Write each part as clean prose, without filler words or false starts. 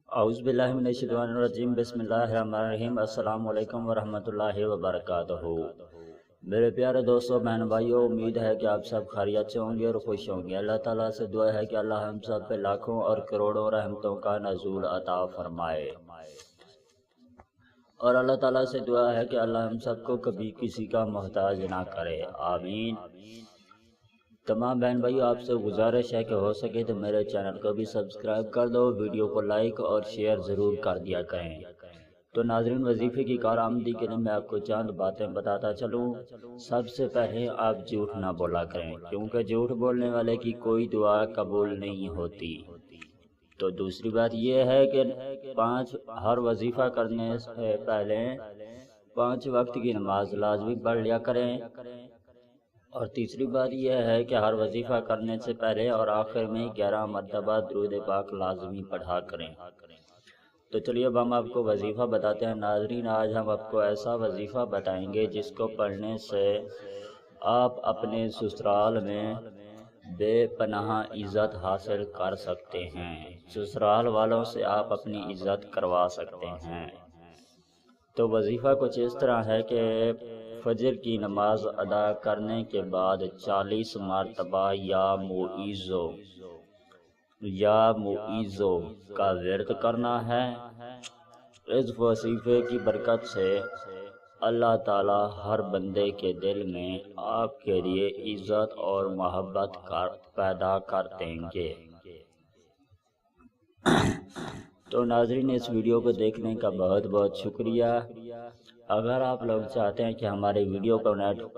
اعوذ باللہ من الشیطان الرجیم، بسم اللہ الرحمن الرحیم۔ السلام علیکم ورحمۃ اللہ وبرکاتہ۔ میرے پیارے دوستوں، بہن بھائیوں، امید ہے کہ آپ سب خیریت سے ہوں گے اور خوش ہوں گے۔ اللہ تعالیٰ سے دعا ہے کہ اللہ ہم سب پہ لاکھوں اور کروڑوں رحمتوں کا نزول عطا فرمائے، اور اللہ تعالیٰ سے دعا ہے کہ اللہ ہم سب کو کبھی کسی کا محتاج نہ کرے، آمین۔ تمام بہن بھائیوں، آپ سے گزارش ہے کہ ہو سکے تو میرے چینل کو بھی سبسکرائب کر دو، ویڈیو کو لائک اور شیئر ضرور کر دیا کریں۔ تو ناظرین، وظیفے کی کارآمدی کے لیے میں آپ کو چند باتیں بتاتا چلوں۔ سب سے پہلے آپ جھوٹ نہ بولا کریں، کیونکہ جھوٹ بولنے والے کی کوئی دعا قبول نہیں ہوتی۔ تو دوسری بات یہ ہے کہ ہر وظیفہ کرنے سے پہلے 5 وقت کی نماز لازمی پڑھ لیا کریں، اور تیسری بات یہ ہے کہ ہر وظیفہ کرنے سے پہلے اور آخر میں 11 مرتبہ درود پاک لازمی پڑھا کریں۔ تو چلیے اب ہم آپ کو وظیفہ بتاتے ہیں۔ ناظرین، آج ہم آپ کو ایسا وظیفہ بتائیں گے جس کو پڑھنے سے آپ اپنے سسرال میں بے پناہ عزت حاصل کر سکتے ہیں، سسرال والوں سے آپ اپنی عزت کروا سکتے ہیں۔ تو وظیفہ کچھ اس طرح ہے کہ فجر کی نماز ادا کرنے کے بعد 40 مرتبہ یا معیذو کا ورد کرنا ہے۔ اس وظیفے کی برکت سے اللہ تعالی ہر بندے کے دل میں آپ کے لیے عزت اور محبت پیدا کر دیں گے۔ تو ناظرین، اس ویڈیو کو دیکھنے کا بہت بہت شکریہ۔ اگر آپ لوگ چاہتے ہیں کہ ہمارے ویڈیو کا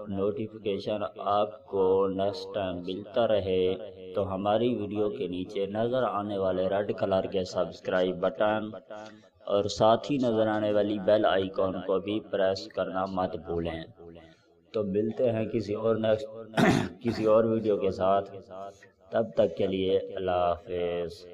نوٹیفیکیشن آپ کو نیکسٹ ٹائم ملتا رہے، تو ہماری ویڈیو کے نیچے نظر آنے والے ریڈ کلر کے سبسکرائب بٹن اور ساتھ ہی نظر آنے والی بیل آئیکن کو بھی پریس کرنا مت بھولیں۔ تو ملتے ہیں کسی اور ویڈیو کے ساتھ، تب تک کے لیے اللہ حافظ۔